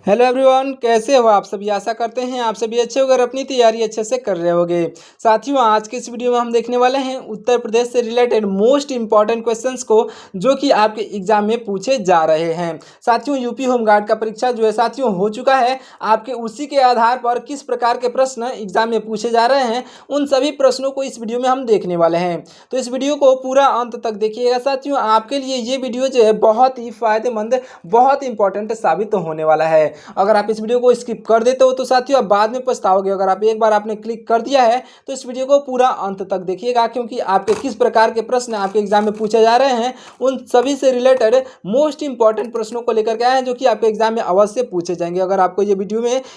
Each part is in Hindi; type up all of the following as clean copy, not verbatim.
हेलो एवरीवन, कैसे हो आप सभी। आशा करते हैं आप सभी अच्छे होकर अपनी तैयारी अच्छे से कर रहे होगे। साथियों, आज के इस वीडियो में हम देखने वाले हैं उत्तर प्रदेश से रिलेटेड मोस्ट इंपॉर्टेंट क्वेश्चंस को, जो कि आपके एग्जाम में पूछे जा रहे हैं। साथियों, यूपी होमगार्ड का परीक्षा जो है साथियों हो चुका है। आपके उसी के आधार पर किस प्रकार के प्रश्न एग्जाम में पूछे जा रहे हैं, उन सभी प्रश्नों को इस वीडियो में हम देखने वाले हैं। तो इस वीडियो को पूरा अंत तक देखिएगा साथियों। आपके लिए ये वीडियो जो है बहुत ही फायदेमंद, बहुत इंपॉर्टेंट साबित होने वाला है। अगर आप इस वीडियो को स्किप कर देते हो तो साथियों आप बाद में पछताओगे। अगर आप एक बार आपने क्लिक कर दिया है तो इस वीडियो को पूरा अंत तक देखिएगा, क्योंकि आपके किस प्रकार के प्रश्न आपके एग्जाम में पूछे जा रहे हैं, उन सभी से रिलेटेड मोस्ट इंपॉर्टेंट प्रश्नों को लेकर के आए हैं, जो कि आपके एग्जाम में अवश्य पूछे जाएंगे। अगर आपको ये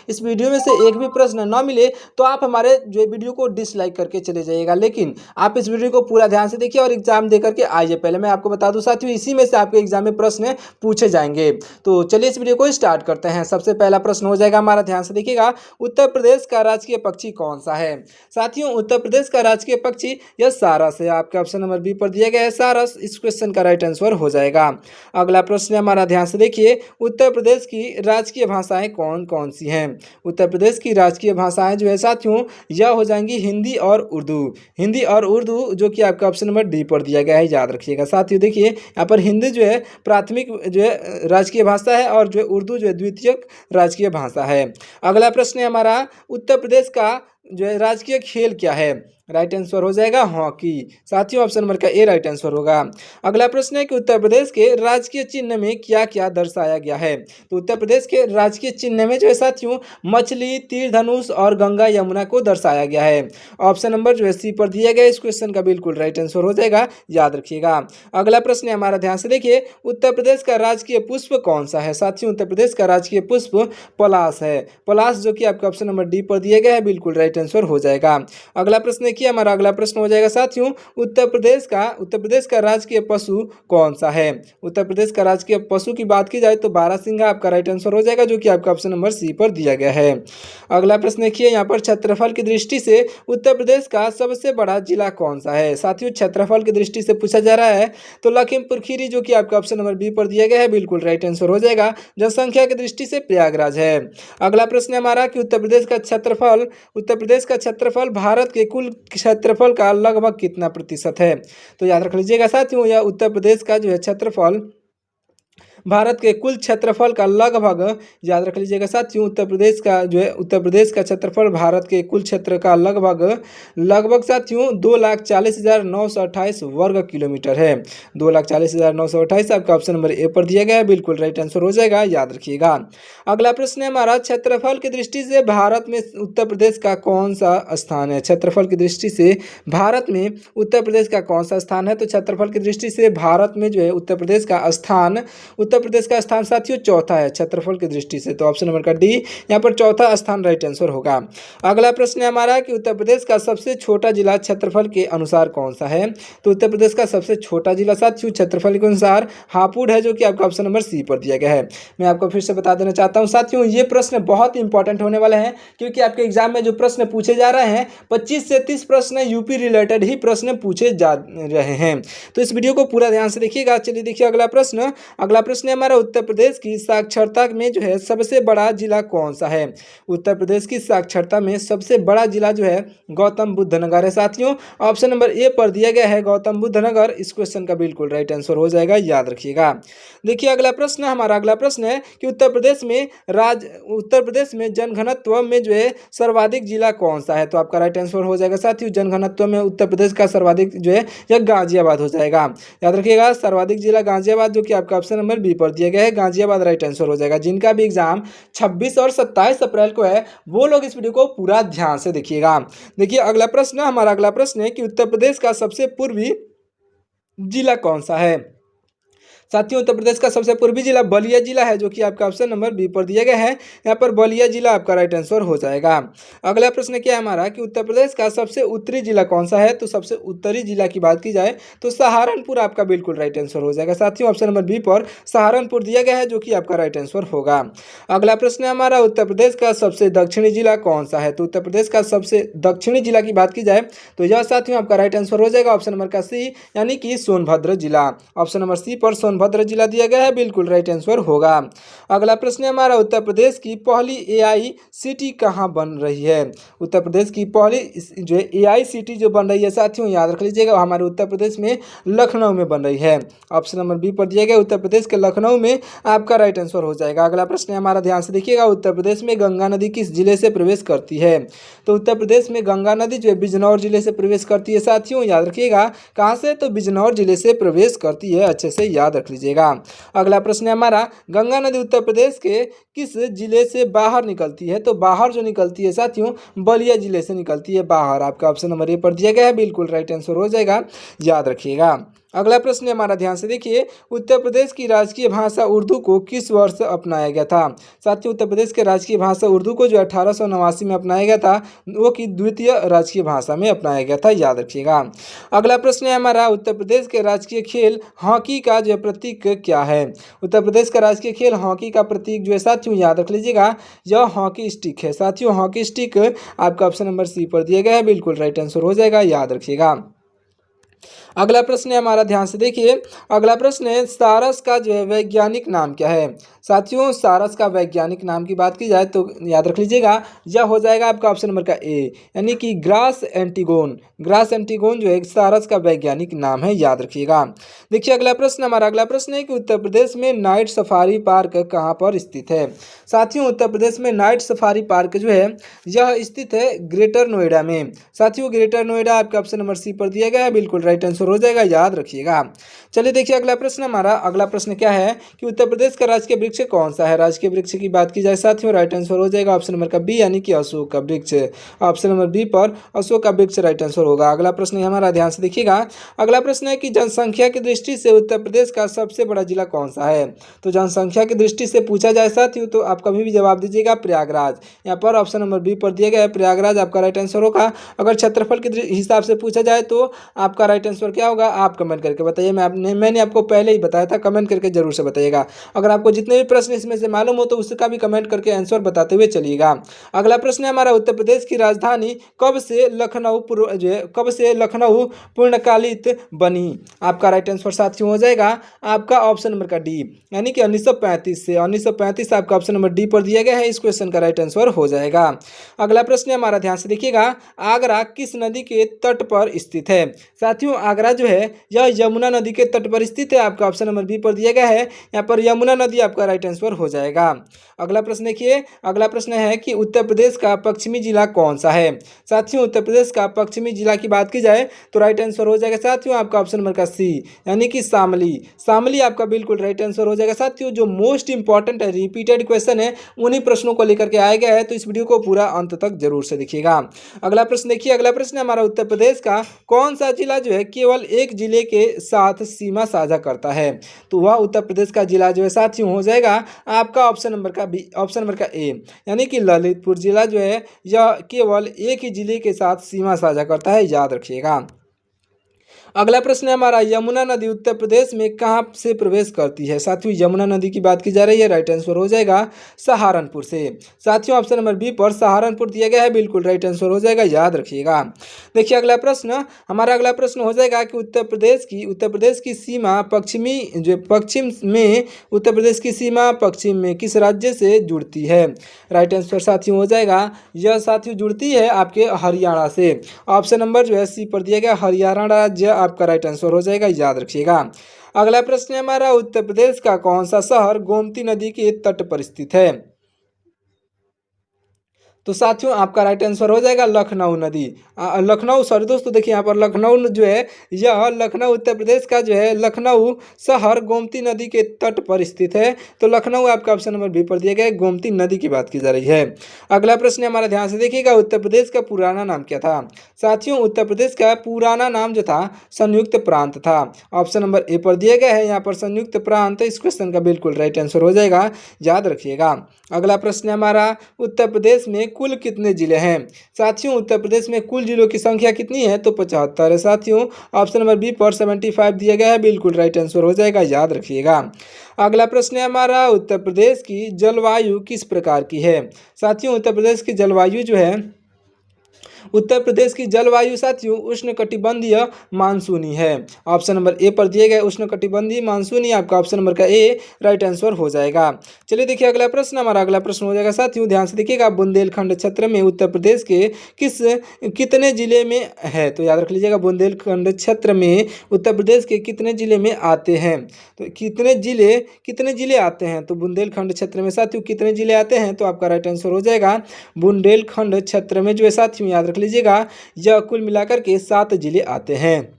इस वीडियो में से एक भी प्रश्न न मिले तो आप हमारे जो वीडियो को डिसलाइक करके चले जाइएगा, लेकिन आप इस वीडियो को पूरा ध्यान से देखिए और एग्जाम दे करके आइए। पहले मैं आपको बता दूं साथियों, इसी में से आपके एग्जाम में प्रश्न पूछे जाएंगे। तो चलिए इस वीडियो को स्टार्ट करते हैं। सबसे पहला प्रश्न हो जाएगा हमारा, ध्यान से देखिएगा, उत्तर प्रदेश का राजकीय पक्षी कौन सा है। साथियों, उत्तर प्रदेश का राजकीय पक्षी यह सारस है। आपका ऑप्शन नंबर बी पर दिया गया है सारस, इस क्वेश्चन का राइट आंसर हो जाएगा। अगला प्रश्न हमारा, ध्यान से देखिए, उत्तर प्रदेश की राजकीय भाषाएं कौन कौन सी हैं। उत्तर प्रदेश की राजकीय भाषाएं जो है साथियों, यह हो जाएंगी हिंदी और उर्दू। हिंदी और उर्दू, जो कि आपका ऑप्शन नंबर डी पर दिया गया है, याद रखिएगा साथियों। देखिए यहाँ पर हिंदी जो है प्राथमिक जो है राजकीय भाषा है, और जो है उर्दू जो है द्वितीयक राजकीय भाषा है। अगला प्रश्न है हमारा, उत्तर प्रदेश का जो है राजकीय खेल क्या है। राइट आंसर हो जाएगा हॉकी। साथियों, ऑप्शन नंबर का ए राइट आंसर होगा। अगला प्रश्न है कि उत्तर प्रदेश के राजकीय चिन्ह में क्या क्या दर्शाया गया है। तो उत्तर प्रदेश के राजकीय चिन्ह में जो है साथियों, मछली, तीर धनुष और गंगा यमुना को दर्शाया गया है। ऑप्शन नंबर जो है सी पर दिया गया, इस क्वेश्चन का बिल्कुल राइट आंसर हो जाएगा, याद रखिएगा। अगला प्रश्न है हमारा, ध्यान से देखिए, उत्तर प्रदेश का राजकीय पुष्प कौन सा है। साथियों, उत्तर प्रदेश का राजकीय पुष्प पलाश है। पलाश, जो कि आपका ऑप्शन नंबर डी पर दिया गया है, बिल्कुल राइट आंसर हो जाएगा। अगला प्रश्न देखिए हमारा, अगला प्रश्न हो जाएगा साथियों, उत्तर प्रदेश का राजकीय पशु कौन सा है। उत्तर प्रदेश का राजकीय पशु की बात की जाए तो बारहसिंगा आपका राइट आंसर हो जाएगा, जो कि आपका ऑप्शन नंबर सी पर दिया गया है। अगला प्रश्न देखिए, यहाँ पर क्षेत्रफल की दृष्टि से उत्तर प्रदेश का सबसे बड़ा जिला कौन सा है। साथियों, क्षेत्रफल की दृष्टि से पूछा जा रहा है तो लखीमपुर खीरी, जो कि आपका ऑप्शन नंबर बी पर दिया गया है, बिल्कुल राइट आंसर हो जाएगा। जनसंख्या की दृष्टि से प्रयागराज है। अगला प्रश्न है हमारा कि उत्तर प्रदेश का क्षेत्रफल भारत के कुल क्षेत्रफल का लगभग कितना प्रतिशत है। तो याद रख लीजिएगा साथियों, यह उत्तर प्रदेश का जो है क्षेत्रफल भारत के कुल क्षेत्रफल का लगभग, याद रख लीजिएगा साथियों, उत्तर प्रदेश का क्षेत्रफल भारत के कुल क्षेत्र का लगभग साथियों 2,40,928 वर्ग किलोमीटर है। 2,40,928 आपका ऑप्शन नंबर ए पर दिया गया है, बिल्कुल राइट आंसर हो जाएगा, याद रखिएगा। अगला प्रश्न है हमारा, क्षेत्रफल की दृष्टि से भारत में उत्तर प्रदेश का कौन सा स्थान है। क्षेत्रफल की दृष्टि से भारत में उत्तर प्रदेश का कौन सा स्थान है। तो क्षेत्रफल की दृष्टि से भारत में जो है उत्तर प्रदेश का स्थान साथियों चौथा है क्षेत्रफल की दृष्टि से। तो ऑप्शन नंबर का डी यहाँ पर चौथा स्थान राइट आंसर होगा। अगला प्रश्न है हमारा कि उत्तर प्रदेश का सबसे छोटा जिला क्षेत्रफल के अनुसार कौन सा है। तो उत्तर प्रदेश का सबसे छोटा जिला साथियों क्षेत्रफल के अनुसार हापुड़ है, जो कि आपका ऑप्शन नंबर सी पर दिया गया है। मैं आपको फिर से बता देना चाहता हूँ साथियों, ये प्रश्न बहुत इंपॉर्टेंट होने वाले हैं, क्योंकि आपके एग्जाम में जो प्रश्न पूछे जा रहे हैं 25 से 30 प्रश्न यूपी रिलेटेड ही प्रश्न पूछे जा रहे हैं। तो इस वीडियो को पूरा ध्यान से देखिएगा। चलिए देखिए अगला प्रश्न है हमारा, उत्तर प्रदेश की साक्षरता में जो है सबसे बड़ा जिला कौन सा है। उत्तर प्रदेश की साक्षरता में सबसे बड़ा जिला जो है गौतम बुद्ध नगर है। साथियों, ऑप्शन नंबर ए पर दिया गया है गौतम बुद्ध नगर, इस क्वेश्चन का बिल्कुल राइट आंसर हो जाएगा, याद रखिएगा। देखिए अगला प्रश्न है कि उत्तर प्रदेश में जनघनत्व में जो है सर्वाधिक जिला कौन सा है। तो आपका राइट आंसर हो जाएगा साथियों, जनघनत्व में उत्तर प्रदेश का सर्वाधिक जो है यह गाजियाबाद हो जाएगा, याद रखिएगा। सर्वाधिक जिला गाजियाबाद, जो कि आपका ऑप्शन नंबर बी पर दिया गया है, गाजियाबाद राइट आंसर हो जाएगा। जिनका भी एग्जाम 26 और 27 अप्रैल को है, वो लोग इस वीडियो को पूरा ध्यान से देखिएगा। देखिए अगला प्रश्न है कि उत्तर प्रदेश का सबसे पूर्वी जिला कौन सा है। साथियों, उत्तर प्रदेश का सबसे पूर्वी जिला बलिया जिला है, जो कि आपका ऑप्शन नंबर बी पर दिया गया है। यहाँ पर बलिया जिला आपका राइट आंसर हो जाएगा। अगला प्रश्न क्या है हमारा कि उत्तर प्रदेश का सबसे उत्तरी जिला कौन सा है। तो सबसे उत्तरी जिला की बात की जाए तो सहारनपुर आपका बिल्कुल राइट आंसर हो जाएगा। साथियों, ऑप्शन नंबर बी पर सहारनपुर दिया गया है, जो कि आपका राइट आंसर होगा। अगला प्रश्न है हमारा, उत्तर प्रदेश का सबसे दक्षिणी जिला कौन सा है। तो उत्तर प्रदेश का सबसे दक्षिणी जिला की बात की जाए तो यह साथियों आपका राइट आंसर हो जाएगा, ऑप्शन नंबर का सी, यानी कि सोनभद्र जिला। ऑप्शन नंबर सी पर सोनभद्र जिला दिया गया है, बिल्कुल राइट आंसर होगा। अगला प्रश्न है हमारा, उत्तर प्रदेश की पहली AICT कहाँ बन रही है? उत्तर प्रदेश की पहली जो है AICT जो बन रही है साथियों, याद रख लीजिएगा, हमारे उत्तर प्रदेश में लखनऊ में बन रही है। ऑप्शन नंबर बी पर दिया गया उत्तर प्रदेश के लखनऊ में आपका राइट आंसर हो जाएगा। अगला प्रश्न है हमारा, ध्यान से देखिएगा, उत्तर प्रदेश में गंगा नदी किस जिले से प्रवेश करती है? तो उत्तर प्रदेश में गंगा नदी जो है बिजनौर जिले से प्रवेश करती है साथियों, याद रखिएगा, कहाँ से? तो बिजनौर जिले से प्रवेश करती है, अच्छे से याद रख लीजिएगा। अगला प्रश्न है हमारा, गंगा नदी उत्तर प्रदेश के किस जिले से बाहर निकलती है? तो बाहर जो निकलती है साथियों, बलिया जिले से निकलती है बाहर। आपका ऑप्शन नंबर ए पर दिया गया है, बिल्कुल राइट आंसर हो जाएगा, याद रखिएगा। अगला प्रश्न है हमारा, ध्यान से देखिए, उत्तर प्रदेश की राजकीय भाषा उर्दू को किस वर्ष अपनाया गया था? साथियों, उत्तर प्रदेश के राजकीय भाषा उर्दू को जो 1889 में अपनाया गया था, वो की द्वितीय राजकीय भाषा में अपनाया गया था, याद रखिएगा। अगला प्रश्न है हमारा, उत्तर प्रदेश के राजकीय खेल हॉकी का जो प्रतीक क्या है? उत्तर प्रदेश का राजकीय खेल हॉकी का प्रतीक जो है साथियों, याद रख लीजिएगा, यह हॉकी स्टिक है साथियों, हॉकी स्टिक आपका ऑप्शन नंबर सी पर दिया गया है, बिल्कुल राइट आंसर हो जाएगा, याद रखिएगा। अगला प्रश्न है हमारा, ध्यान से देखिए, अगला प्रश्न है, सारस का जो है वैज्ञानिक नाम क्या है? साथियों, सारस का वैज्ञानिक नाम की बात की जाए तो याद रख लीजिएगा, यह हो जाएगा आपका ऑप्शन नंबर का ए, यानी कि ग्रास एंटीगोन। ग्रास एंटीगोन जो है सारस का वैज्ञानिक नाम है, याद रखिएगा। देखिए अगला प्रश्न, हमारा अगला प्रश्न है कि उत्तर प्रदेश में नाइट सफारी पार्क कहाँ पर स्थित है? साथियों, उत्तर प्रदेश में नाइट सफारी पार्क जो है यह स्थित है ग्रेटर नोएडा में। साथियों, ग्रेटर नोएडा आपका ऑप्शन नंबर सी पर दिया गया है, बिल्कुल राइट आंसर हो जाएगा, याद रखिएगा। चलिए देखिए अगला प्रश्न, हमारा अगला प्रश्न क्या है कि उत्तर प्रदेश का राजकीय वृक्ष कौन सा है? राजकीय वृक्ष की बात की जाए साथियों, राइट आंसर हो जाएगा ऑप्शन नंबर का बी, यानी कि अशोक का वृक्ष। ऑप्शन नंबर बी पर अशोक का वृक्ष राइट आंसर होगा। अगला प्रश्न है हमारा, ध्यान से देखिएगा, अगला प्रश्न है कि जनसंख्या की दृष्टि से उत्तर प्रदेश का सबसे बड़ा जिला कौन सा है? तो जनसंख्या की दृष्टि से पूछा जाए साथियों तो आप कभी भी जवाब दीजिएगा प्रयागराज। यहाँ पर ऑप्शन नंबर बी पर दिया गया है, प्रयागराज आपका राइट आंसर होगा। अगर क्षेत्रफल के हिसाब से पूछा जाए तो आपका राइट आंसर क्या होगा, आप कमेंट करके बताइए। मैंने आपको पहले ही बताया था, कमेंट करके जरूर से बताइएगा। अगर आपको जितने भी प्रश्न इसमें से मालूम हो तो उसका भी कमेंट करके आंसर बताते हुए चलिएगा। अगला प्रश्न है हमारा, उत्तर प्रदेश की राजधानी कब से लखनऊ पूर्णकालिक बनी? आपका राइट आंसर साथियों हो जाएगा आपका ऑप्शन नंबर का डी, यानी कि 1935 से। 1935 आपका ऑप्शन नंबर डी पर दिया गया है, इस क्वेश्चन का राइट आंसर हो जाएगा। अगला प्रश्न है हमारा, ध्यान से देखिएगा, आगरा किस नदी के तट पर स्थित है? साथियों, आगरा जो है यह यमुना नदी के तट पर स्थित है, आपका ऑप्शन नंबर बी पर दिया गया है, यहाँ पर यमुना नदी आपका राइट आंसर हो जाएगा। अगला प्रश्न देखिए, अगला प्रश्न है कि उत्तर प्रदेश का पश्चिमी जिला कौन सा है? साथियों, उत्तर प्रदेश का पश्चिमी जिला की बात की जाए तो राइट आंसर हो जाएगा साथियों आपका ऑप्शन नंबर का सी, यानी कि शामली। शामली आपका बिल्कुल राइट आंसर हो जाएगा साथियों। जो मोस्ट इंपॉर्टेंट है, रिपीटेड क्वेश्चन है, उन्हीं प्रश्नों को लेकर के आया गया है, तो इस वीडियो को पूरा अंत तक जरूर से देखिएगा। अगला प्रश्न देखिए, अगला प्रश्न हमारा, उत्तर प्रदेश का कौन सा जिला जो है केवल एक जिले के साथ सीमा साझा करता है? तो वह उत्तर प्रदेश का जिला जो है साथियों हो जाएगा आपका ऑप्शन नंबर का बी, ऑप्शन नंबर का ए, यानी कि ललितपुर जिला जो है यह केवल एक ही जिले के साथ सीमा साझा करता है, याद रखिएगा। अगला प्रश्न है हमारा, यमुना नदी उत्तर प्रदेश में कहाँ से प्रवेश करती है? साथियों, यमुना नदी की बात की जा रही है, राइट आंसर हो जाएगा सहारनपुर से। साथियों, ऑप्शन नंबर बी पर सहारनपुर दिया गया है, बिल्कुल राइट आंसर हो जाएगा, याद रखिएगा। देखिए अगला प्रश्न, हमारा अगला प्रश्न हो जाएगा कि उत्तर प्रदेश की सीमा पश्चिम में उत्तर प्रदेश की सीमा पश्चिम में किस राज्य से जुड़ती है? राइट आंसर साथियों हो जाएगा, यह साथियों जुड़ती है आपके हरियाणा से। ऑप्शन नंबर जो है सी पर दिया गया, हरियाणा राज्य आपका राइट आंसर हो जाएगा, याद रखिएगा। अगला प्रश्न है हमारा, उत्तर प्रदेश का कौन सा शहर गोमती नदी के तट पर स्थित है? तो साथियों आपका राइट आंसर हो जाएगा लखनऊ नदी। लखनऊ, सॉरी दोस्तों, देखिए यहाँ पर लखनऊ जो है यह लखनऊ उत्तर प्रदेश का जो है लखनऊ शहर गोमती नदी के तट पर स्थित है, तो लखनऊ आपका ऑप्शन नंबर बी पर दिया गया है, गोमती नदी की बात की जा रही है। अगला प्रश्न हमारा, ध्यान से देखिएगा, उत्तर प्रदेश का पुराना नाम क्या था? साथियों, उत्तर प्रदेश का पुराना नाम जो था संयुक्त प्रांत था। ऑप्शन नंबर ए पर दिया गया है यहाँ पर संयुक्त प्रांत, इस क्वेश्चन का बिल्कुल राइट आंसर हो जाएगा, याद रखिएगा। अगला प्रश्न हमारा, उत्तर प्रदेश में कुल कितने जिले हैं? साथियों, उत्तर प्रदेश में कुल जिलों की संख्या कितनी है? तो 75 है साथियों। ऑप्शन नंबर बी पर 75 दिया गया है, बिल्कुल राइट आंसर हो जाएगा, याद रखिएगा। अगला प्रश्न है हमारा, उत्तर प्रदेश की जलवायु किस प्रकार की है? साथियों, उत्तर प्रदेश की जलवायु जो है उत्तर प्रदेश की जलवायु साथियों उष्णकटिबंधीय मानसूनी है। ऑप्शन नंबर ए पर दिए गए उष्णकटिबंधीय मानसूनी आपका ऑप्शन नंबर का ए राइट आंसर हो जाएगा। चलिए देखिए अगला प्रश्न, हमारा अगला प्रश्न हो जाएगा साथियों, ध्यान से देखिएगा, बुंदेलखंड क्षेत्र में उत्तर प्रदेश के कितने जिले में है? तो याद रख लीजिएगा, बुंदेलखंड क्षेत्र में उत्तर प्रदेश के कितने जिले में आते हैं? तो कितने जिले आते हैं? तो बुंदेलखंड क्षेत्र में साथियों कितने जिले आते हैं? तो आपका राइट आंसर हो जाएगा बुंदेलखंड क्षेत्र में जो है साथियों, याद रख लीजिएगा, यह कुल मिलाकर के 7 जिले आते हैं।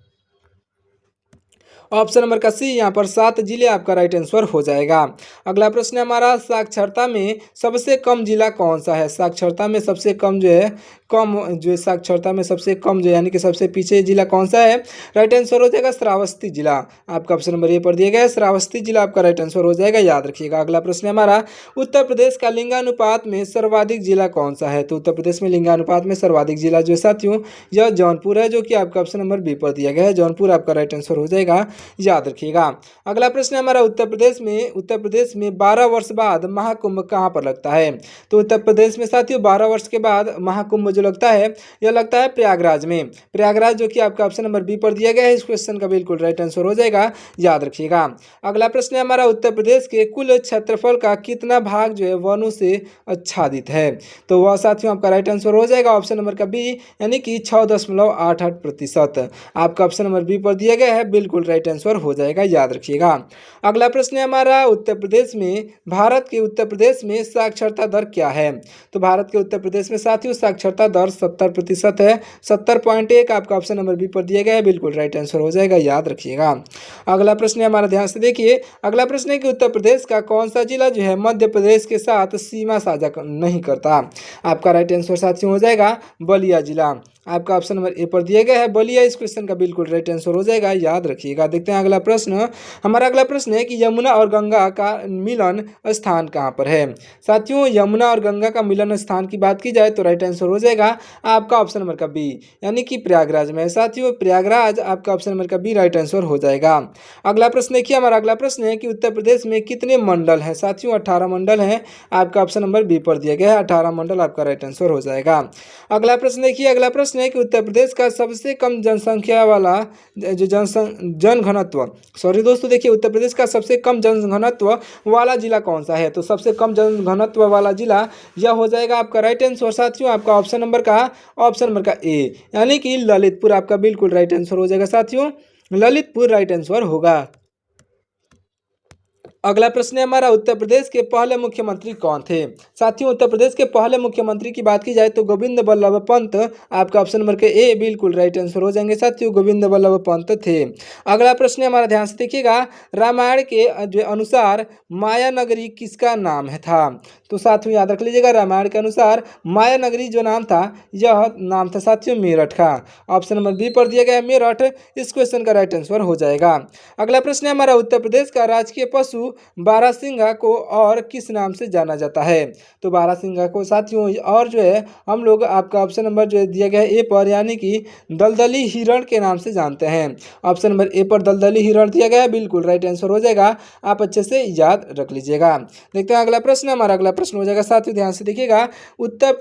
ऑप्शन नंबर का सी यहाँ पर 7 जिले आपका राइट आंसर हो जाएगा। अगला प्रश्न है हमारा, साक्षरता में सबसे कम जिला कौन सा है? साक्षरता में सबसे कम जो है साक्षरता में सबसे कम जो यानी कि सबसे पीछे जिला कौन सा है? राइट आंसर हो जाएगा श्रावस्ती जिला। आपका ऑप्शन नंबर ए पर दिया गया है, श्रावस्ती जिला आपका राइट आंसर हो जाएगा, याद रखिएगा। अगला प्रश्न है हमारा, उत्तर प्रदेश का लिंगानुपात में सर्वाधिक जिला कौन सा है? तो उत्तर प्रदेश में लिंगानुपात में सर्वाधिक जिला जो है साथियों, यह जौनपुर है, जो कि आपका ऑप्शन नंबर बी पर दिया गया है, जौनपुर आपका राइट आंसर हो जाएगा, याद रखिएगा। अगला प्रश्न है हमारा, उत्तर प्रदेश में 12 वर्ष बाद महाकुंभ कहाँ पर लगता है? तो उत्तर प्रदेश में साथियों 12 वर्ष के बाद महाकुंभ जो लगता है, यह लगता है प्रयागराज में। प्रयागराज जो कि आपका ऑप्शन नंबर बी पर दिया गया है, इस क्वेश्चन का बिल्कुल राइट आंसर हो जाएगा, याद रखिएगा। अगला प्रश्न है हमारा, उत्तर प्रदेश के कुल क्षेत्रफल का कितना भाग जो है वनों से आच्छादित है? तो वह साथियों आपका राइट आंसर हो जाएगा ऑप्शन नंबर का बी, यानी कि 6.88%। आपका ऑप्शन नंबर बी पर दिया गया है, बिल्कुल राइट आंसर हो जाएगा, याद रखिएगा। अगला प्रश्न है हमारा, भारत के उत्तर प्रदेश में साक्षरता दर क्या है? तो भारत के उत्तर प्रदेश में साथियों साक्षरता दर 70% है, 70.1 आपका ऑप्शन नंबर बी पर दिया गया है, बिल्कुल राइट आंसर हो जाएगा, याद रखिएगा। अगला प्रश्न है हमारा, ध्यान से देखिए, अगला प्रश्न है कि उत्तर प्रदेश का कौन सा जिला जो है मध्य प्रदेश के साथ सीमा साझा नहीं करता? आपका राइट आंसर साथियों हो जाएगा बलिया जिला। आपका ऑप्शन नंबर ए पर दिया गया है बलिया, इस क्वेश्चन का बिल्कुल राइट आंसर हो जाएगा, याद रखिएगा। देखते हैं अगला प्रश्न, हमारा अगला प्रश्न है कि यमुना और गंगा का मिलन स्थान कहाँ पर है? साथियों यमुना और गंगा का मिलन स्थान की बात की जाए तो राइट आंसर हो जाएगा आपका ऑप्शन नंबर का बी, यानी कि प्रयागराज में। साथियों प्रयागराज आपका ऑप्शन नंबर का बी राइट आंसर हो जाएगा। अगला प्रश्न देखिए, हमारा अगला प्रश्न है कि उत्तर प्रदेश में कितने मंडल हैं? साथियों 18 मंडल हैं, आपका ऑप्शन नंबर बी पर दिया गया है, 18 मंडल आपका राइट आंसर हो जाएगा। अगला प्रश्न देखिए, अगला प्रश्न है कि उत्तर प्रदेश का सबसे कम जनसंख्या वाला जो जनघनत्व सॉरी दोस्तों देखिए, उत्तर प्रदेश का सबसे कम जनघनत्व वाला जिला कौन सा है? तो सबसे कम जनघनत्व वाला जिला यह हो जाएगा आपका राइट आंसर साथियों, आपका ऑप्शन नंबर का ए, यानी कि ललितपुर आपका बिल्कुल राइट आंसर हो जाएगा साथियों, ललितपुर राइट आंसर होगा। अगला प्रश्न है हमारा, उत्तर प्रदेश के पहले मुख्यमंत्री कौन थे? साथियों उत्तर प्रदेश के पहले मुख्यमंत्री की बात की जाए तो गोविंद बल्लभ पंत आपका ऑप्शन नंबर के ए बिल्कुल राइट आंसर हो जाएंगे साथियों, गोविंद बल्लभ पंत थे। अगला प्रश्न है हमारा, ध्यान से देखिएगा, रामायण के अनुसार माया नगरी किसका नाम है था? तो साथियों याद रख लीजिएगा, रामायण के अनुसार माया नगरी जो नाम था, यह नाम था साथियों मेरठ का। ऑप्शन नंबर बी पर दिया गया मेरठ, इस क्वेश्चन का राइट आंसर हो जाएगा। अगला प्रश्न है हमारा, उत्तर प्रदेश का राजकीय पशु बारहसिंगा को और किस नाम से जाना जाता है? तो बारहसिंगा को साथियों और जो है हम लोग आपका ऑप्शन नंबर जो दिया गया है ए पर, यानी कि दलदली हिरण के नाम से जानते हैं। ऑप्शन नंबर ए पर दलदली हिरण दिया गया है, बिल्कुल राइट आंसर हो जाएगा, आप अच्छे से याद रख लीजिएगा। देखते हैं अगला प्रश्न, हमारा अगला प्रश्न हो जाएगा साथियों, ध्यान से देखिएगा, उत्तर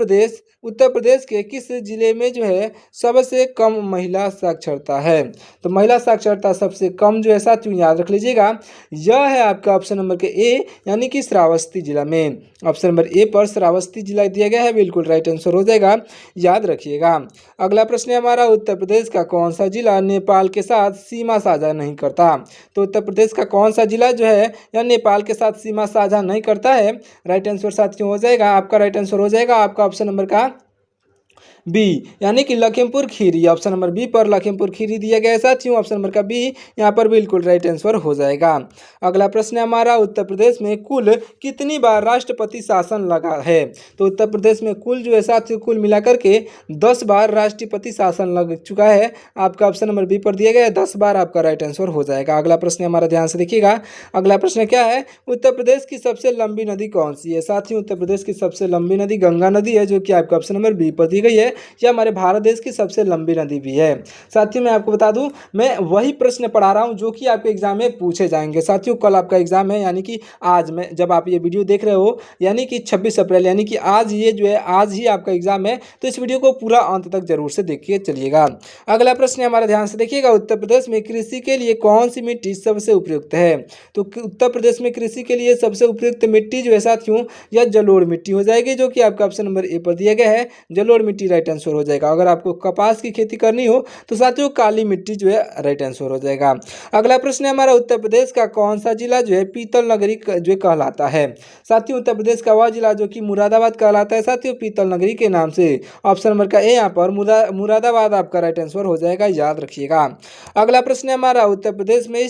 प्रदेश के किस जिले में जो है सबसे कम महिला साक्षरता है? तो महिला साक्षरता सबसे कम जो है साथियों याद रख लीजिएगा, यह है आपका ऑप्शन नंबर के ए, यानी कि श्रावस्ती जिला में। ऑप्शन नंबर ए पर श्रावस्ती जिला दिया गया है, बिल्कुल राइट आंसर हो जाएगा, याद रखिएगा। अगला प्रश्न है हमारा, उत्तर प्रदेश का कौन सा जिला नेपाल के साथ सीमा साझा नहीं करता? तो उत्तर प्रदेश का कौन सा जिला जो है या नेपाल के साथ सीमा साझा नहीं करता है? राइट आंसर साथियों हो जाएगा, आपका राइट आंसर हो जाएगा आपका ऑप्शन नंबर का बी, यानी कि Lakhimpur Kheri. Option number B पर लखीमपुर खीरी दिया गया है साथियों, ऑप्शन नंबर का बी यहाँ पर बिल्कुल राइट आंसर हो जाएगा। अगला प्रश्न है हमारा, उत्तर प्रदेश में कुल कितनी बार राष्ट्रपति शासन लगा है? तो उत्तर प्रदेश में कुल जो है साथियों कुल मिलाकर के 10 बार राष्ट्रपति शासन लग चुका है, आपका ऑप्शन नंबर बी पर दिया गया है, 10 बार आपका राइट आंसर हो जाएगा। अगला प्रश्न हमारा ध्यान से देखिएगा, अगला प्रश्न क्या है, उत्तर प्रदेश की सबसे लंबी नदी कौन सी है? साथियों उत्तर प्रदेश की सबसे लंबी नदी गंगा नदी है, जो कि आपका ऑप्शन नंबर बी पर दी गई है, यह हमारे भारत देश की सबसे लंबी नदी भी है। साथियों मैं आपको बता दूं, मैं वही प्रश्न पढ़ा रहा हूं जो कि आपके एग्जाम में पूछे जाएंगे। साथियों कल आपका एग्जाम है, यानी कि आज में जब आप ये वीडियो देख रहे हो, यानी कि 26 अप्रैल, यानी कि आज ये जो है आज ही आपका एग्जाम है। तो इस वीडियो को पूरा अंत तक जरूर से देखिए चलिएगा। अगला प्रश्न हमारा ध्यान से देखिएगा, उत्तर प्रदेश में कृषि के लिए कौन सी मिट्टी सबसे उपयुक्त है? तो उत्तर प्रदेश में कृषि के लिए सबसे उपयुक्त मिट्टी जो है साथियों, यह जलोढ़ मिट्टी हो जाएगी, जो कि आपका ऑप्शन नंबर ए पर दिया गया है। जलोढ़ मिट्टी राइट आंसर हो जाएगा। अगर आपको कपास की खेती करनी हो तो साथियों काली मिट्टी जो है राइट आंसर हो जाएगा। अगला प्रश्न है हमारा, उत्तर प्रदेश का कौन सा जिला जो है पीतल नगरी जो कहलाता है? साथियों उत्तर प्रदेश का वह जिला जो कि मुरादाबाद कहलाता है साथियों, पीतल नगरी के नाम से। ऑप्शन नंबर का ए यहाँ पर मुरादाबाद आपका राइट आंसर हो जाएगा, याद रखिएगा। अगला प्रश्न है हमारा, उत्तर प्रदेश में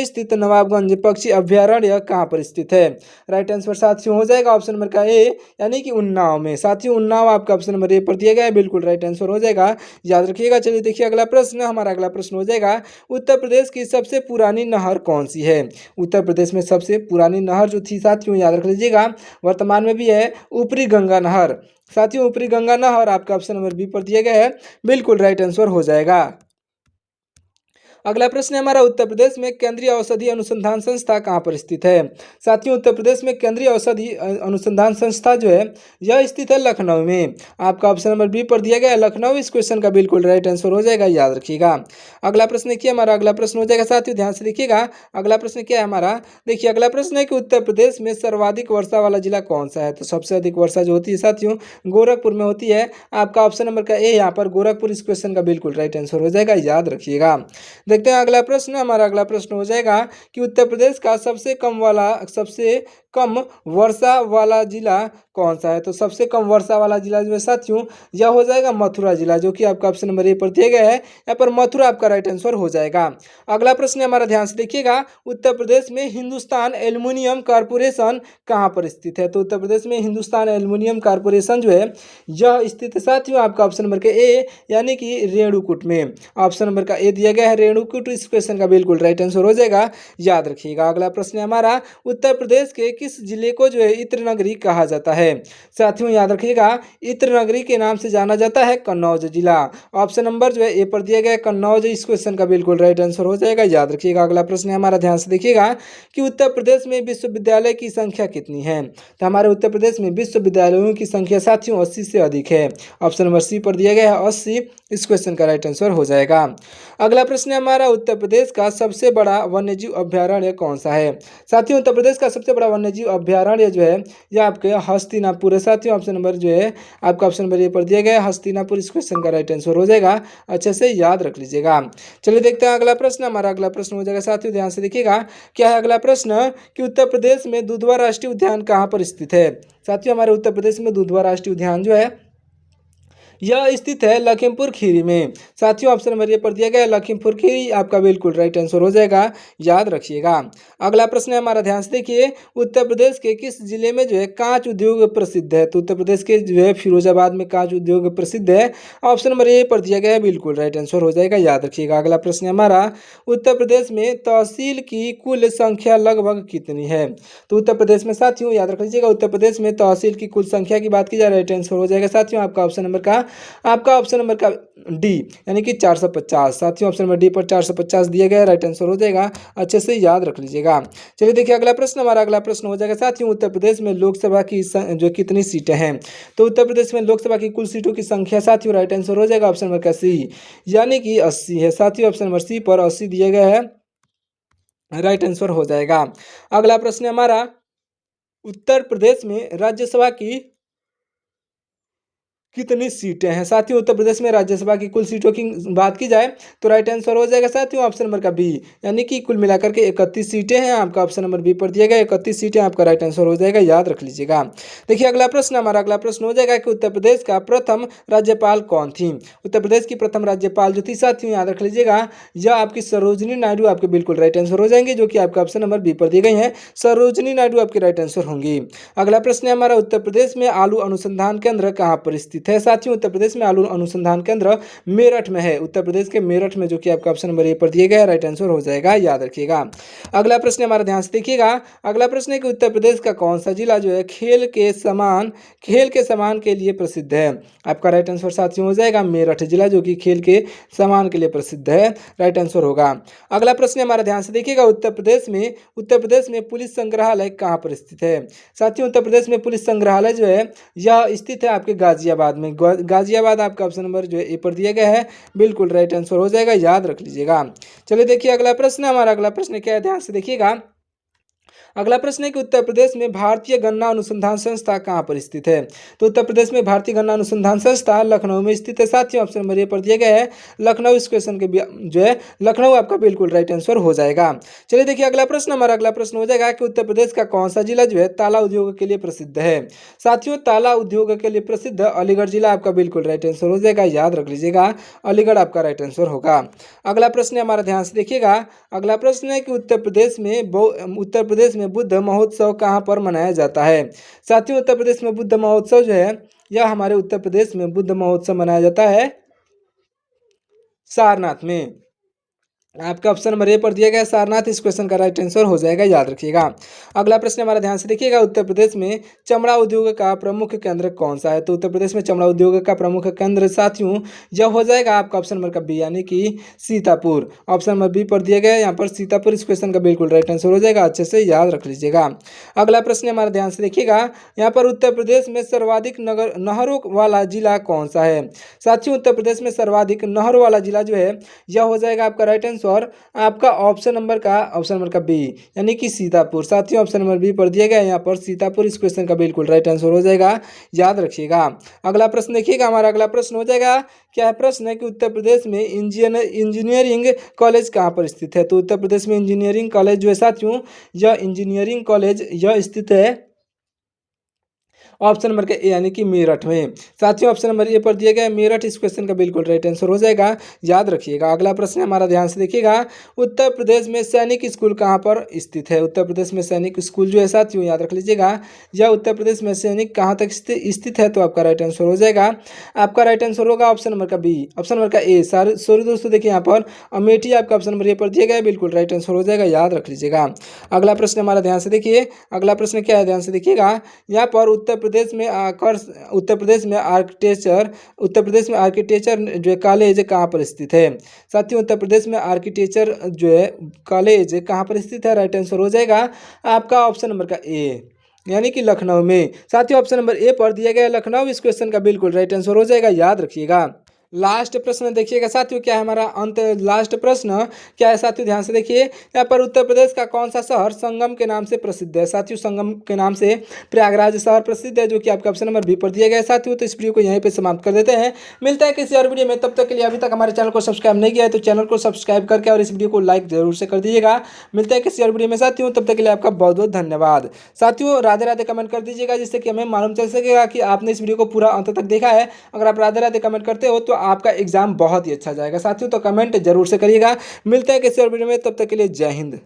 स्थित नवाबगंज पक्षी अभ्यारण्य कहाँ पर स्थित है? राइट आंसर साथियों हो जाएगा ऑप्शन नंबर का ए, यानी कि उन्नाव में। साथियों उन्नाव आपका ऑप्शन नंबर ए पर दिया गया है, बिल्कुल राइट आंसर हो जाएगा, याद रखिएगा। चलिए देखिए अगला प्रश्न, हमारा अगला प्रश्न हो जाएगा, उत्तर प्रदेश की सबसे पुरानी नहर कौन सी है? उत्तर प्रदेश में सबसे पुरानी नहर जो थी साथियों, याद रख लीजिएगा, वर्तमान में भी है, ऊपरी गंगा नहर। साथियों ऊपरी गंगा नहर आपका ऑप्शन नंबर बी पर दिया गया है, बिल्कुल राइट आंसर हो जाएगा। अगला प्रश्न है हमारा, उत्तर प्रदेश में केंद्रीय औषधि अनुसंधान संस्था कहाँ पर स्थित है? साथियों उत्तर प्रदेश में केंद्रीय औषधि अनुसंधान संस्था जो है यह स्थित है लखनऊ में। आपका ऑप्शन नंबर बी पर दिया गया है लखनऊ, इस क्वेश्चन का बिल्कुल राइट आंसर हो जाएगा, याद रखिएगा। अगला प्रश्न देखिए हमारा, अगला प्रश्न हो जाएगा साथियों, ध्यान से देखिएगा। अगला प्रश्न क्या है हमारा, देखिए अगला प्रश्न है कि उत्तर प्रदेश में सर्वाधिक वर्षा वाला जिला कौन सा है? तो सबसे अधिक वर्षा जो होती है साथियों गोरखपुर में होती है। आपका ऑप्शन नंबर का ए यहाँ पर गोरखपुर, इस क्वेश्चन का बिल्कुल राइट आंसर हो जाएगा, याद रखिएगा। देखते हैं अगला प्रश्न, हमारा अगला प्रश्न हो जाएगा कि उत्तर प्रदेश का सबसे कम वर्षा वाला जिला कौन सा है? तो सबसे कम वर्षा वाला जिला जो है साथियों यह हो जाएगा मथुरा जिला, जो कि आपका ऑप्शन नंबर ए पर दिया गया है। यहाँ पर मथुरा आपका राइट आंसर हो जाएगा। अगला प्रश्न हमारा ध्यान से देखिएगा, उत्तर प्रदेश में हिंदुस्तान एल्युमिनियम कॉर्पोरेशन कहाँ पर स्थित है? तो उत्तर प्रदेश में हिंदुस्तान एल्युमिनियम कॉर्पोरेशन जो है यह स्थित है साथियों आपका ऑप्शन नंबर का ए, यानी कि रेणुकूट में। ऑप्शन नंबर का ए दिया गया है रेणुकूट, इस क्वेश्चन का बिल्कुल राइट आंसर हो जाएगा, याद रखिएगा। अगला प्रश्न है हमारा, उत्तर प्रदेश के किस जिले को जो है इत्र नगरी कहा जाता है? साथियों याद रखिएगा, इत्र नगरी के नाम से जाना जाता है कन्नौज जिला। ऑप्शन नंबर जो है ए पर दिया गया है कन्नौज, इस क्वेश्चन का बिल्कुल राइट आंसर हो जाएगा, याद रखिएगा। अगला प्रश्न है हमारा, ध्यान से देखिएगा कि उत्तर प्रदेश में विश्वविद्यालय की संख्या कितनी है? तो हमारे उत्तर प्रदेश में विश्वविद्यालयों की संख्या साथियों 80 से अधिक है। ऑप्शन नंबर सी पर दिया गया है 80, इस क्वेश्चन का राइट आंसर हो जाएगा। अगला प्रश्न है हमारा, उत्तर प्रदेश का सबसे बड़ा वन्यजीव अभ्यारण्य कौन सा है? साथियों उत्तर प्रदेश का सबसे बड़ा वन्यजीव अभ्यारण्य जो है यह आपके हस्तिनापुर है। साथियों ऑप्शन नंबर जो है आपका ऑप्शन नंबर ए पर दिया गया है हस्तिनापुर, इस क्वेश्चन का राइट आंसर हो जाएगा, अच्छे से याद रख लीजिएगा। चलिए देखते हैं अगला प्रश्न, हमारा अगला प्रश्न हो जाएगा साथियों, ध्यान से देखिएगा। क्या है अगला प्रश्न कि उत्तर प्रदेश में दुधवा राष्ट्रीय उद्यान कहाँ पर स्थित है? साथियों हमारे उत्तर प्रदेश में दुधवा राष्ट्रीय उद्यान जो है यह स्थित है लखीमपुर खीरी में। साथियों ऑप्शन नंबर ए पर दिया गया है लखीमपुर खीरी, आपका बिल्कुल राइट आंसर हो जाएगा, याद रखिएगा। अगला प्रश्न है हमारा, ध्यान से देखिए, उत्तर प्रदेश के किस जिले में जो है कांच उद्योग प्रसिद्ध है? तो उत्तर प्रदेश के जो है फिरोजाबाद में कांच उद्योग प्रसिद्ध है। ऑप्शन नंबर ए पर दिया गया है, बिल्कुल राइट आंसर हो जाएगा, याद रखिएगा। अगला प्रश्न है हमारा, उत्तर प्रदेश में तहसील की कुल संख्या लगभग कितनी है? तो उत्तर प्रदेश में साथियों याद रख लीजिएगा, उत्तर प्रदेश में तहसील की कुल संख्या की बात की जाए राइट आंसर हो जाएगा साथियों आपका ऑप्शन नंबर का डी, यानी कि 450। साथियों ऑप्शन नंबर डी पर 450 दिया गया, राइट आंसर हो जाएगा, अच्छे से याद रख लीजिएगा। चलिए देखिए अगला प्रश्न, हमारा अगला प्रश्न हो जाएगा साथियों, उत्तर प्रदेश में लोकसभा की जो कितनी सीटें हैं? तो उत्तर प्रदेश में लोकसभा की कुल सीटों की संख्या साथियों राइट आंसर हो जाएगा ऑप्शन नंबर का सी, यानी कि 80 है। साथियों ऑप्शन नंबर सी पर 80 दिया गया है, राइट आंसर हो जाएगा। अगला प्रश्न हमारा, उत्तर प्रदेश में राज्यसभा की कितनी सीटें हैं? साथियों उत्तर प्रदेश में राज्यसभा की कुल सीटों की बात की जाए तो राइट आंसर हो जाएगा साथियों ऑप्शन नंबर का बी, यानी कि कुल मिलाकर के 31 सीटें हैं। आपका ऑप्शन नंबर बी पर दिया गया 31 सीटें, आपका राइट आंसर हो जाएगा, याद रख लीजिएगा। देखिए अगला प्रश्न, हमारा अगला प्रश्न हो जाएगा कि उत्तर प्रदेश का प्रथम राज्यपाल कौन थी? उत्तर प्रदेश की प्रथम राज्यपाल जो थी साथियों याद रख लीजिएगा, यह आपकी सरोजिनी नायडू, आपके बिल्कुल राइट आंसर हो जाएंगे, जो कि आपका ऑप्शन नंबर बी पर दी गई है, सरोजिनी नायडू आपके राइट आंसर होंगी। अगला प्रश्न है हमारा, उत्तर प्रदेश में आलू अनुसंधान केंद्र कहाँ पर स्थित स्थित है। साथियों उत्तर प्रदेश में आलू अनुसंधान केंद्र मेरठ में है, उत्तर प्रदेश के मेरठ में, जो कि आपका ऑप्शन नंबर ए पर दिया गया है, राइट आंसर हो जाएगा, याद रखिएगा। अगला प्रश्न हमारा ध्यान से देखिएगा। अगला प्रश्न है कि उत्तर प्रदेश का कौन सा जिला जो है खेल के समान के लिए प्रसिद्ध है। आपका राइट आंसर साथियों हो जाएगा मेरठ जिला, जो कि खेल के समान के लिए प्रसिद्ध है, राइट आंसर होगा। अगला प्रश्न हमारा ध्यान से देखिएगा। उत्तर प्रदेश में पुलिस संग्रहालय कहाँ पर स्थित है। साथियों उत्तर प्रदेश में पुलिस संग्रहालय जो है यह स्थित है आपके गाजियाबाद में। गाजियाबाद आपका ऑप्शन नंबर जो है ए पर दिया गया है, बिल्कुल राइट आंसर हो जाएगा, याद रख लीजिएगा। चलिए देखिए अगला प्रश्न, हमारा अगला प्रश्न क्या है, ध्यान से देखिएगा। अगला प्रश्न है कि उत्तर प्रदेश में भारतीय गन्ना अनुसंधान संस्था कहाँ पर स्थित है। तो उत्तर प्रदेश में भारतीय गन्ना अनुसंधान संस्था लखनऊ में स्थित है। साथियों ऑप्शन नंबर ए पर दिया गया है लखनऊ। इस क्वेश्चन के जो है लखनऊ आपका बिल्कुल राइट आंसर हो जाएगा। चलिए देखिए अगला प्रश्न, हमारा अगला प्रश्न हो जाएगा कि उत्तर प्रदेश का कौन सा जिला जो है ताला उद्योग के लिए प्रसिद्ध है। साथियों ताला उद्योग के लिए प्रसिद्ध अलीगढ़ जिला आपका बिल्कुल राइट आंसर हो जाएगा, याद रख लीजिएगा, अलीगढ़ आपका राइट आंसर होगा। अगला प्रश्न हमारा ध्यान से देखिएगा। अगला प्रश्न है कि उत्तर प्रदेश में बुद्ध महोत्सव कहाँ पर मनाया जाता है। साथियों उत्तर प्रदेश में बुद्ध महोत्सव जो है यह हमारे उत्तर प्रदेश में बुद्ध महोत्सव मनाया जाता है सारनाथ में। आपका ऑप्शन नंबर ए पर दिया गया सारनाथ, इस क्वेश्चन का राइट आंसर हो जाएगा, याद रखिएगा। अगला प्रश्न हमारा ध्यान से देखिएगा। उत्तर प्रदेश में चमड़ा उद्योग का प्रमुख केंद्र कौन सा है। तो उत्तर प्रदेश में चमड़ा उद्योग का प्रमुख केंद्र साथियों यह हो जाएगा आपका ऑप्शन नंबर का बी, यानी कि सीतापुर। ऑप्शन नंबर बी पर दिया गया है यहाँ पर सीतापुर, इस क्वेश्चन का बिल्कुल राइट आंसर हो जाएगा, अच्छे से याद रख लीजिएगा। अगला प्रश्न हमारा ध्यान से देखिएगा। यहाँ पर उत्तर प्रदेश में सर्वाधिक नहरों वाला जिला कौन सा है। साथियों उत्तर प्रदेश में सर्वाधिक नहरों वाला जिला जो है यह हो जाएगा आपका राइट आंसर आपका ऑप्शन नंबर का बी, यानी कि सीतापुर। साथियों ऑप्शन नंबर बी पर दिया गया है यहाँ पर सीतापुर, इस क्वेश्चन का बिल्कुल राइट आंसर हो जाएगा, याद रखिएगा। अगला प्रश्न देखिएगा, हमारा अगला प्रश्न हो जाएगा। क्या है प्रश्न है कि उत्तर प्रदेश में इंजीनियरिंग कॉलेज कहाँ पर स्थित है। तो उत्तर प्रदेश में इंजीनियरिंग कॉलेज जो है साथियों यह इंजीनियरिंग कॉलेज यह स्थित है ऑप्शन नंबर का ए, यानी कि मेरठ में। साथियों ऑप्शन नंबर ए पर दिया गया है मेरठ, इस क्वेश्चन का बिल्कुल राइट आंसर हो जाएगा, याद रखिएगा। अगला प्रश्न हमारा ध्यान से देखिएगा। उत्तर प्रदेश में सैनिक स्कूल कहाँ पर स्थित है। उत्तर प्रदेश में सैनिक स्कूल जो है साथियों याद रख लीजिएगा, यह उत्तर प्रदेश में सैनिक कहाँ तक स्थित है। तो आपका राइट आंसर हो जाएगा, आपका राइट आंसर होगा ऑप्शन नंबर का बी, ऑप्शन नंबर का ए। सॉरी दोस्तों, देखिए यहाँ पर अमेठी आपका ऑप्शन नंबर ए पर दिया गया है, बिल्कुल राइट आंसर हो जाएगा, याद रख लीजिएगा। अगला प्रश्न हमारा ध्यान से देखिए। अगला प्रश्न क्या है, ध्यान से देखिएगा। यहाँ पर उत्तर प्रदेश में आर्किटेक्चर जो कॉलेज कहाँ पर स्थित है। साथियों उत्तर प्रदेश में आर्किटेक्चर जो है कॉलेज कहाँ पर स्थित है, राइट आंसर हो जाएगा आपका ऑप्शन नंबर का ए, यानी कि लखनऊ में। साथियों ऑप्शन नंबर ए पर दिया गया लखनऊ, इस क्वेश्चन का बिल्कुल राइट आंसर हो जाएगा, याद रखिएगा। लास्ट प्रश्न देखिएगा साथियों, क्या है हमारा लास्ट प्रश्न क्या है साथियों, ध्यान से देखिए। यहाँ पर उत्तर प्रदेश का कौन सा शहर संगम के नाम से प्रसिद्ध है। साथियों संगम के नाम से प्रयागराज शहर प्रसिद्ध है, जो कि आपका ऑप्शन नंबर बी पर दिया गया है। साथियों तो इस वीडियो को यहीं पे समाप्त कर देते हैं, मिलता है किसी और वीडियो में, तब तक के लिए अभी तक हमारे चैनल को सब्सक्राइब नहीं किया है तो चैनल को सब्सक्राइब करके और इस वीडियो को लाइक जरूर से कर दीजिएगा। मिलता है किसी और वीडियो में साथियों, तब तक के लिए आपका बहुत बहुत धन्यवाद। साथियों राधे राधे कमेंट कर दीजिएगा, जिससे कि हमें मालूम चल सकेगा कि आपने इस वीडियो को पूरा अंत तक देखा है। अगर आप राधे राधे कमेंट करते हो तो आपका एग्जाम बहुत ही अच्छा जाएगा साथियों, तो कमेंट जरूर से करिएगा। मिलते हैं किसी और वीडियो में, तब तक के लिए जय हिंद।